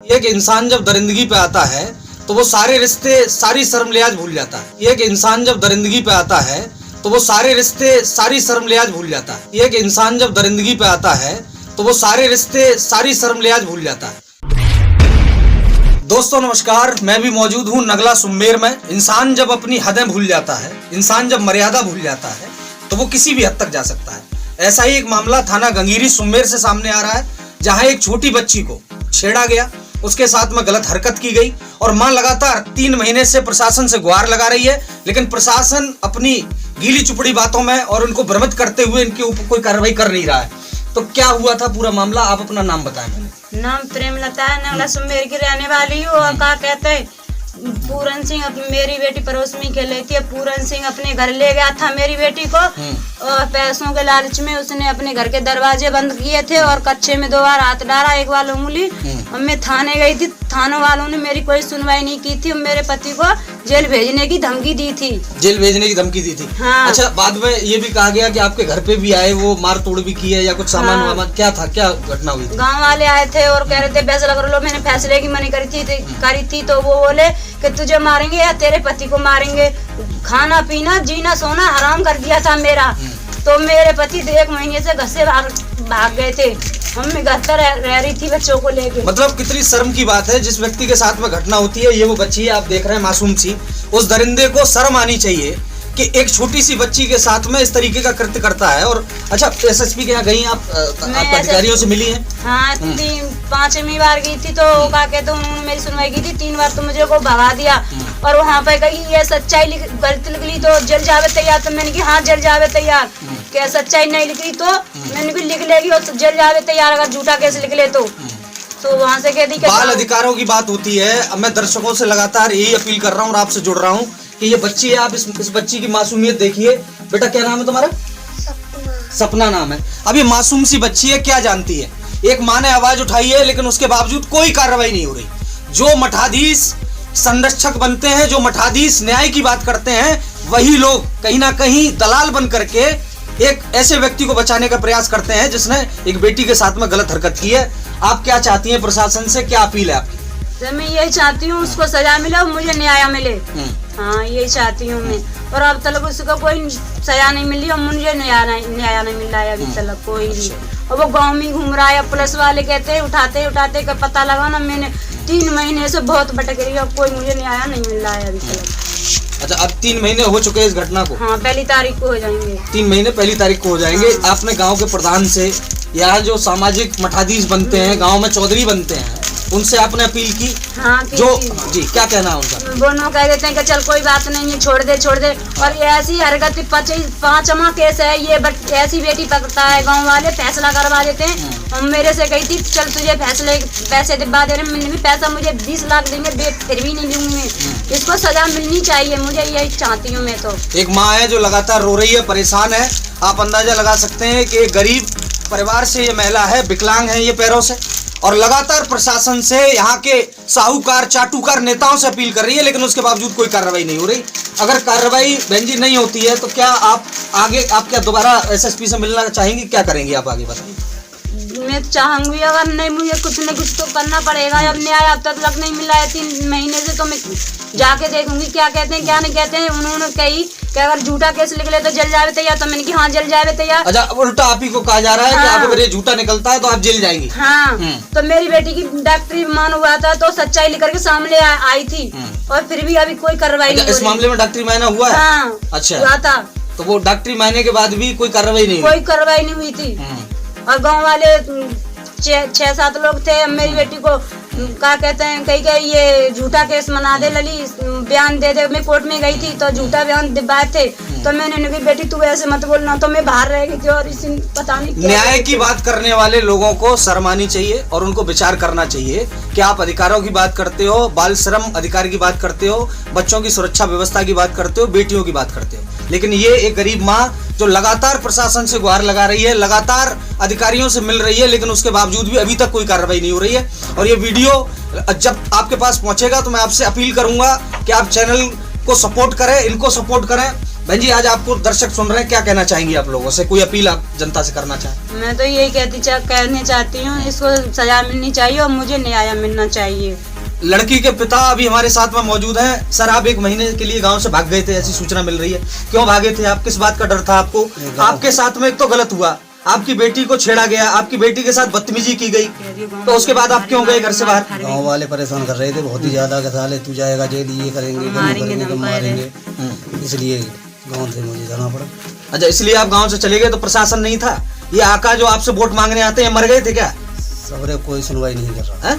एक इंसान जब दरिंदगी पे आता है तो वो सारे रिश्ते सारी शर्म लिहाज भूल जाता है। एक इंसान जब दरिंदगी पे आता है तो वो सारे रिश्ते सारी शर्म लिहाज भूल जाता है। एक इंसान जब दरिंदगी पे आता है तो वो सारे रिश्ते सारी शर्म लिहाज भूल जाता है। दोस्तों नमस्कार, मैं भी मौजूद हूँ नगला सुमेर में। इंसान जब अपनी हदें भूल जाता है, इंसान जब मर्यादा भूल जाता है तो वो किसी भी हद तक जा सकता है। ऐसा ही एक मामला थाना गंगीरी सुमेर से सामने आ रहा है, जहाँ एक छोटी बच्ची को छेड़ा गया, उसके साथ में गलत हरकत की गई और मां लगातार 3 महीने से प्रशासन से गुहार लगा रही है, लेकिन प्रशासन अपनी गीली चुपड़ी बातों में और उनको भ्रमित करते हुए इनके ऊपर कोई कार्रवाई कर नहीं रहा है। तो क्या हुआ था पूरा मामला, आप अपना नाम बताएं। नाम प्रेमलता है, नगला सुमेर की रहने वाली हूँ। और क्या कहते हैं, पूरन सिंह अपनी मेरी बेटी पड़ोस में खेल रही थी। पूरन सिंह अपने घर ले गया था मेरी बेटी को और पैसों के लालच में उसने अपने घर के दरवाजे बंद किए थे और कच्चे में 2 बार हाथ डाला, 1 बार उंगली। और मैं थाने गई थी, थाने वालों ने मेरी कोई सुनवाई नहीं की थी। मेरे पति को जेल भेजने की धमकी दी थी। जेल भेजने की धमकी दी थी। हाँ। अच्छा, बाद में ये भी कहा गया कि आपके घर पे भी आए, वो मार तोड़ भी की है या कुछ सामान वामान, क्या था, क्या घटना हुई थी? गाँव वाले आए थे और कह रहे थे फैसला कर लो। मैंने फैसले की मनी करी थी तो वो बोले कि तुझे मारेंगे या तेरे पति को मारेंगे। खाना पीना जीना सोना हराम कर दिया था मेरा। तो मेरे पति 1 महीने से घर से भाग गए थे। मम्मी घर पर रह रही थी बच्चों को लेके। मतलब कितनी शर्म की बात है, जिस व्यक्ति के साथ में घटना होती है, ये वो बच्ची है, आप देख रहे हैं मासूम सी, उस दरिंदे को शर्म आनी चाहिए कि एक छोटी सी बच्ची के साथ में इस तरीके का कृत्य करता है। और अच्छा, एसएसपी के यहाँ गई आप अधिकारियों से मिली हैं? हाँ, 5वीं बार गई थी तो क्या कहते उन्होंने मेरी सुनवाई की थी। 3 बार तो मुझे को भगा दिया और वहाँ पे कही ये सच्चाई गलती निकली तो जल जावे तैयार। तो मैंने की हाँ जल जावे तैयार। क्या सच्चाई नहीं लिखी तो मैंने भी लिख लेगी और जल जावे तैयार, अगर झूठा केस लिख ले तो वहाँ से कह दी। बाल अधिकारों की बात होती है। अब मैं दर्शकों से लगातार यही अपील कर रहा हूँ और आपसे जुड़ रहा हूँ कि ये बच्ची है, आप इस बच्ची की मासूमियत देखिए। बेटा क्या नाम है तुम्हारा? सपना नाम है। अब ये मासूम सी बच्ची है, क्या जानती है? एक माँ ने आवाज उठाई है लेकिन उसके बावजूद कोई कार्रवाई नहीं हो रही। जो मठाधीश संरक्षक बनते हैं, जो मठाधीश न्याय की बात करते हैं, वही लोग कहीं ना कहीं दलाल बन करके एक ऐसे व्यक्ति को बचाने का प्रयास करते हैं जिसने एक बेटी के साथ में गलत हरकत की है। आप क्या चाहती हैं प्रशासन से, क्या अपील है आपकी? तो मैं यही चाहती हूँ उसको सजा मिले और मुझे न्याय मिले। हाँ, यही चाहती हूँ मैं। और अब तक उसको कोई सजा नहीं मिली और मुझे न्याय नहीं मिल रहा है अभी तक कोई भी। और वो गाँव में घूम रहा है। पुलिस वाले कहते हैं उठाते का पता लगा ना। मैंने 3 महीने से बहुत भटक रही है, कोई मुझे न्याय नहीं मिल रहा है अभी तक। अच्छा, अब 3 महीने हो चुके हैं इस घटना को? हाँ, 1 तारीख को हो जाएंगे। 3 महीने 1 तारीख को हो जाएंगे। हाँ। आपने गांव के प्रधान से या जो सामाजिक मठाधीश बनते हैं, गांव में चौधरी बनते हैं, उनसे आपने अपील की? हाँ, जी, क्या कहना है उनका? दोनों कह देते हैं कि चल कोई बात नहीं है, छोड़ दे। और ये ऐसी हरकत 5वां केस है ये। ऐसी बेटी पकड़ता है, गांव वाले फैसला करवा देते हैं। और मेरे से कही थी चल तुझे पैसे दिलवा दे रहे। मैंने भी पैसा मुझे 20 लाख देंगे, फिर भी नहीं दूंगी मैं। इसको सजा मिलनी चाहिए, मुझे यही चाहती हूँ मैं। तो एक माँ है जो लगातार रो रही है, परेशान है। आप अंदाजा लगा सकते हैं कि गरीब परिवार से ये महिला है, विकलांग है ये पैरों से, और लगातार प्रशासन से, यहाँ के साहूकार चाटुकार नेताओं से अपील कर रही है, लेकिन उसके बावजूद कोई कार्रवाई नहीं हो रही। अगर कार्रवाई बहन जी नहीं होती है तो क्या आप क्या दोबारा एसएसपी से मिलना चाहेंगी? क्या करेंगी आप आगे बताइए? मैं चाहूंगी अगर नहीं, मुझे कुछ न कुछ तो करना पड़ेगा। अब न्याय अब तक नहीं मिला है 3 महीने से। तो मैं जाके देखूंगी क्या कहते हैं क्या नहीं कहते हैं। उन्होंने कही कि अगर झूठा केस लिख ले तो जल जावे तैयार। तो मैंने की हाँ जल जावे तैयार। अच्छा, उल्टा आप ही को कहा जा रहा है कि अगर ये झूठा निकलता है तो आप जेल जाएंगी? हाँ। तो मेरी बेटी की डॉक्टरी मान हुआ था तो सच्चाई लिख करके सामने आई थी और फिर भी अभी कोई कार्रवाई नहीं। इस मामले में डॉक्टरी मायना हुआ है? हाँ, अच्छा, हुआ था। तो वो डॉक्टरी मायने के बाद भी कोई कार्रवाई नहीं हुई थी। और गाँव वाले 6-7 लोग थे। मेरी बेटी को क्या कहते हैं कही ये झूठा केस मना दे लली, बयान दे दे। मैं कोर्ट में गई थी तो झूठा बयान दिलवाए थे। तो मैंने उनकी बेटी तू ऐसे मत बोलना, तो मैं बाहर रह गई थी। और इसी पता नहीं न्याय की बात करने वाले लोगों को शर्म आनी चाहिए और उनको विचार करना चाहिए कि आप अधिकारों की बात करते हो, बाल श्रम अधिकार की बात करते हो, बच्चों की सुरक्षा व्यवस्था की बात करते हो, बेटियों की बात करते हो, लेकिन ये एक गरीब माँ जो लगातार प्रशासन से गुहार लगा रही है, लगातार अधिकारियों से मिल रही है, लेकिन उसके बावजूद भी अभी तक कोई कार्रवाई नहीं हो रही है। और ये वीडियो जब आपके पास पहुंचेगा तो मैं आपसे अपील करूंगा कि आप चैनल को सपोर्ट करें, इनको सपोर्ट करें। बहन जी, आज आपको दर्शक सुन रहे हैं, क्या कहना चाहेंगी आप लोगों से? कोई अपील आप जनता से करना चाहें? मैं तो यही कहना चाहती हूँ, इसको सजा मिलनी चाहिए और मुझे न्याय मिलना चाहिए। लड़की के पिता अभी हमारे साथ में मौजूद हैं। सर, आप 1 महीने के लिए गांव से भाग गए थे, ऐसी सूचना मिल रही है। क्यों भागे थे आप? किस बात का डर था आपको? आपके साथ में एक तो गलत हुआ, आपकी बेटी को छेड़ा गया, आपकी बेटी के साथ बदतमीजी की गई, तो उसके बाद आप क्यों गए घर से बाहर? गांव वाले परेशान कर रहे थे बहुत ही ज्यादा कि साले तू जाएगा जेल, ये करेंगे, मारेंगे, इसलिए गांव से मुझे जाना पड़ा। अच्छा, इसलिए आप गांव से चले गए? तो प्रशासन नहीं था? ये आका जो आपसे वोट मांगने आते हैं, मर गए थे क्या? सबरे कोई सुनवाई नहीं कर रहा है?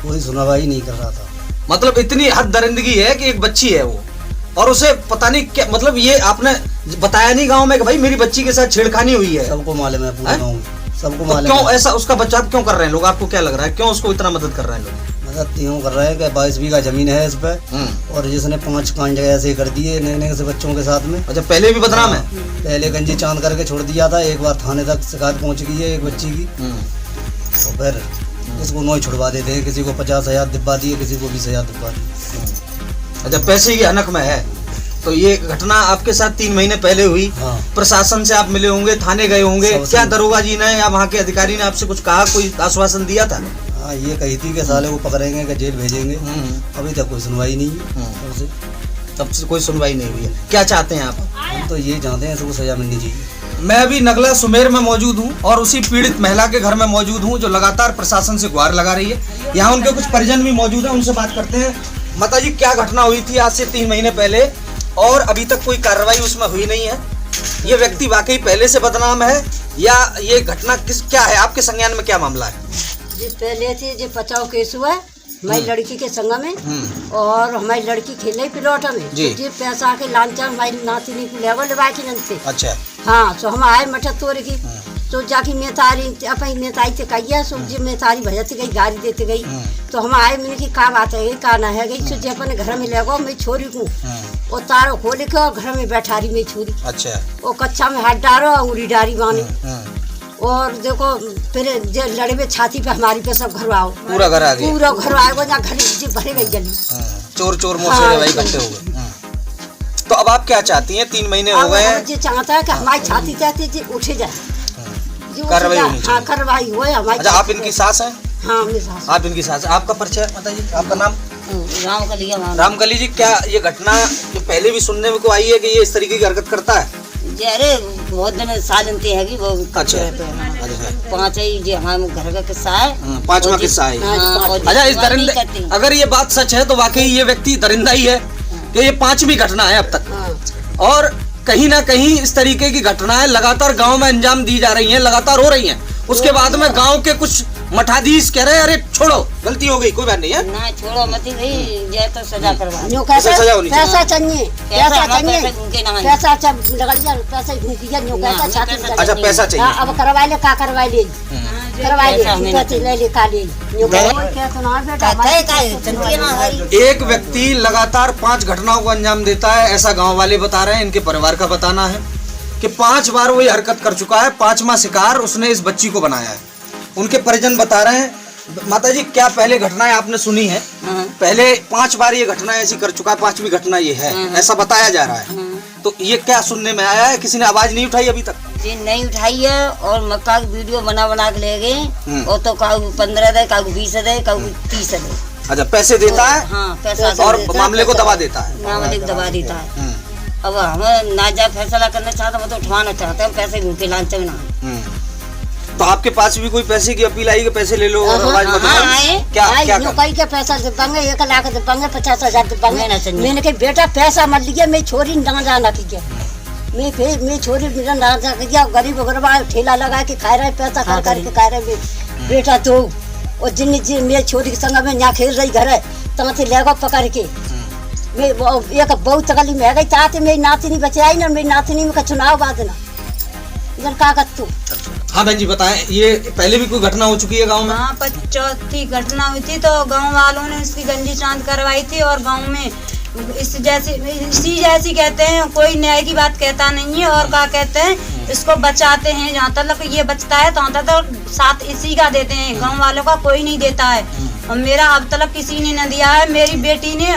कोई सुनवाई नहीं कर रहा था। मतलब इतनी हद दरिंदगी है कि एक बच्ची है वो, और उसे पता नहीं क्या, मतलब ये आपने बताया नहीं गांव में कि भाई मेरी बच्ची के साथ छेड़खानी हुई है? सबको मालूम है, पूरे गांव सबको मालूम। क्यों ऐसा उसका बचाव क्यों कर रहे हैं लोग? आपको क्या लग रहा है, क्यों उसको इतना मदद कर रहे हैं लोग? मदद यूँ कर रहे हैं कि 22 बीघा जमीन है इस पे, और जिसने 5 कांड ऐसे कर दिए नए से बच्चों के साथ में। अच्छा, पहले भी बदनाम है? पहले गंजी चांद करके छोड़ दिया था, एक बार थाने तक शिकायत पहुंच गई है एक बच्ची की, और फिर उसको नोई छुड़वा देते हैं। किसी को 50,000 दिब्बा दिए, किसी को 20,000 दिब्बा दिए। अच्छा, पैसे की हनक में है। तो ये घटना आपके साथ 3 महीने पहले हुई। हाँ। प्रशासन से आप मिले होंगे, थाने गए होंगे, क्या दरोगा जी ने या वहाँ के अधिकारी ने आपसे कुछ कहा, कोई आश्वासन दिया था? हाँ, ये कही थी कि साले को पकड़ेंगे कि जेल भेजेंगे। अभी तक कोई सुनवाई नहीं है, तब से कोई सुनवाई नहीं हुई है। क्या चाहते हैं आप? हम तो ये चाहते हैं सबको सजा मिलनी चाहिए। मैं अभी नगला सुमेर में मौजूद हूँ और उसी पीड़ित महिला के घर में मौजूद हूँ जो लगातार प्रशासन से गुहार लगा रही है। यहाँ उनके कुछ परिजन भी मौजूद हैं, उनसे बात करते हैं। माता जी, क्या घटना हुई थी आज से 3 महीने पहले और अभी तक कोई कार्रवाई उसमें हुई नहीं है? ये व्यक्ति वाकई पहले से बदनाम है या ये घटना क्या है? आपके संज्ञान में क्या मामला है? जी, पहले से जो बचाव केस हुआ हमारी लड़की के संग में, और हमारी लड़की खेले पिलौटा में जी। तो पैसा के लांचा हमारी नातिनी को लेवल लेवाई की नंते। अच्छा। हाँ, तो हम आए मठा तोड़ की, तो जाके मेतारी अपनी मेताई से कही, सो जी मेतारी भजती गई, गाड़ी देते गई। तो हम आए, मैंने की का बात है, का ना है गई, सो जी अपने घर में ले गो, मैं छोरी को और तारो खोल के और घर में बैठा रही मैं छोरी। अच्छा। वो कच्चा में हाथ डारो, अंगूरी डारी बांधी, और देखो फिर जो लड़े में छाती पे हमारी पे सब घर आओ, पूरा घर आ गया, पूरा घर आएगा, जहाँ घर जी भरे गई गली, चोर चोर मोसे भाई इकट्ठे हो गए। तो अब आप क्या चाहती हैं? 3 महीने हो गए हैं। जी चाहता है कि हमारी छाती चाहती जी उठे जाए, कार्रवाई होनी चाहिए। हाँ, कार्रवाई हो हमारी। अच्छा, आप इनकी सास हैं? हाँ, मेरी सास। आप इनकी सास। आपका परिचय माता जी, आपका नाम? रामकली जी। क्या ये घटना जो पहले भी सुनने में को आई है कि ये इस तरीके की हरकत करता है? अरे बहुत दिन साल है कि वो अच्छा। 5 ही जो हमारे घर का किस्सा है, 5वां किस्सा है। अच्छा, इस दरिंदे, अगर ये बात सच है तो वाकई ये व्यक्ति दरिंदा ही है कि ये 5वीं घटना है अब तक, और कहीं ना कहीं इस तरीके की घटनाएं लगातार गांव में अंजाम दी जा रही हैं, लगातार हो रही हैं। उसके बाद में गांव के कुछ मठाधीश कह रहे हैं अरे छोड़ो, गलती हो गई, कोई बात नहीं है ना छोड़ो मत भाई, ये तो सजा करवा, सजा होनी चाहिए। पैसा चाहिए, पैसा चाहिए, पैसा पैसा पैसा। अच्छा, पैसा चाहिए। अब करवा ले, का करवा ले, करवा ले, ले ले का ले। एक व्यक्ति लगातार 5 घटनाओं को अंजाम देता है, ऐसा गांव वाले बता रहे हैं। इनके परिवार का बताना है कि 5 बार वो ये हरकत कर चुका है, 5वां शिकार उसने इस बच्ची को बनाया है। उनके परिजन बता रहे हैं। माता जी, क्या पहले घटनाएं आपने सुनी है? पहले 5 बार ये घटना ऐसी कर चुका है, 5वीं घटना ये है, ऐसा बताया जा रहा है। तो ये क्या सुनने में आया है? किसी ने आवाज नहीं उठाई अभी तक? जी नहीं उठाई है, और मक्का की वीडियो बना के ले गए, और तो कागू 15 दे, कागू 20 दे, कागू 30 दे। अच्छा, पैसे देता है? हाँ, पैसा और मामले को दबा देता है। मामले को दबा देता है। अब हमें नाजायज फैसला करना चाहते हैं, तो उठवाना चाहते हैं, पैसे भूखे लांचे में ना। तो आपके पास भी कोई पैसे की अपील आई कि पैसे ले लो और आवाज मत उठाओ? क्या कई के पैसा दे पाएंगे, 1 लाख दे पाएंगे, 50,000 दे पाएंगे। मैंने कहा बेटा पैसा मत लिया, मैं छोरी ना जाना की, मैं छोरी मेरा ना जा किया, गरीब गरबा ठेला लगा के खा रहे, पैसा खा करके खा रहे बेटा। तो और जिन मेरी छोरी के संग में यहाँ खेल रही घर है, तहाँ से ले गो पकड़ के, मैं एक बहुत तकलीफ में है गई, चाहते मेरी नातिनी बचाई ना, मेरी नातिनी में का चुनाव बाद ना इधर का कर तू। हाँ बहन जी, बताएं, ये पहले भी कोई घटना हो चुकी है गांव में? हाँ, 4थी घटना हुई थी, तो गांव वालों ने इसकी गंजी चांद करवाई थी, और गांव में इसी जैसी कहते हैं, कोई न्याय की बात कहता नहीं है, और क्या कहते हैं, इसको बचाते हैं, जहाँ तक ये बचता है तहाँ तक साथ इसी का देते हैं, गांव वालों का कोई नहीं देता है। और मेरा अब तक किसी ने न दिया है। मेरी बेटी ने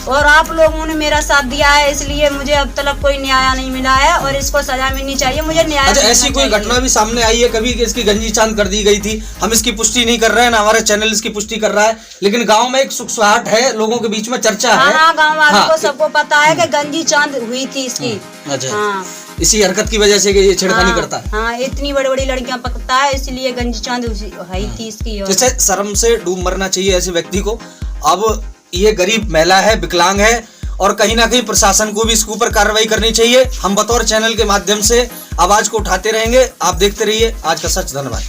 और आप लोगों ने मेरा साथ दिया है, इसलिए मुझे अब तक कोई न्याय नहीं मिला है और इसको सजा मिलनी चाहिए। मुझे न्याय अच्छा, मिलना ऐसी कोई चाहिए। घटना भी सामने आई है कभी कि इसकी गंजी चांद कर दी गई थी? हम इसकी पुष्टि नहीं कर रहे हैं, ना हमारा चैनल इसकी पुष्टि कर रहा है, लेकिन गांव में एक सुखसुहाट है, लोगों के बीच में चर्चा है। हाँ, गाँव वालों हाँ, को सबको पता है कि गंजी चांद हुई थी इसकी। अच्छा, हाँ, इसी हरकत की वजह से कि ये छेड़खानी करता है। हाँ, इतनी बड़ी बड़ी लड़कियां पकड़ता है, इसलिए गंजी चांद हुई थी इसकी। और जैसे शर्म से डूब मरना चाहिए ऐसे व्यक्ति को। अब ये गरीब महिला है, विकलांग है, और कहीं ना कहीं प्रशासन को भी इसके ऊपर कार्रवाई करनी चाहिए। हम बतौर चैनल के माध्यम से आवाज को उठाते रहेंगे। आप देखते रहिए आज का सच। धन्यवाद।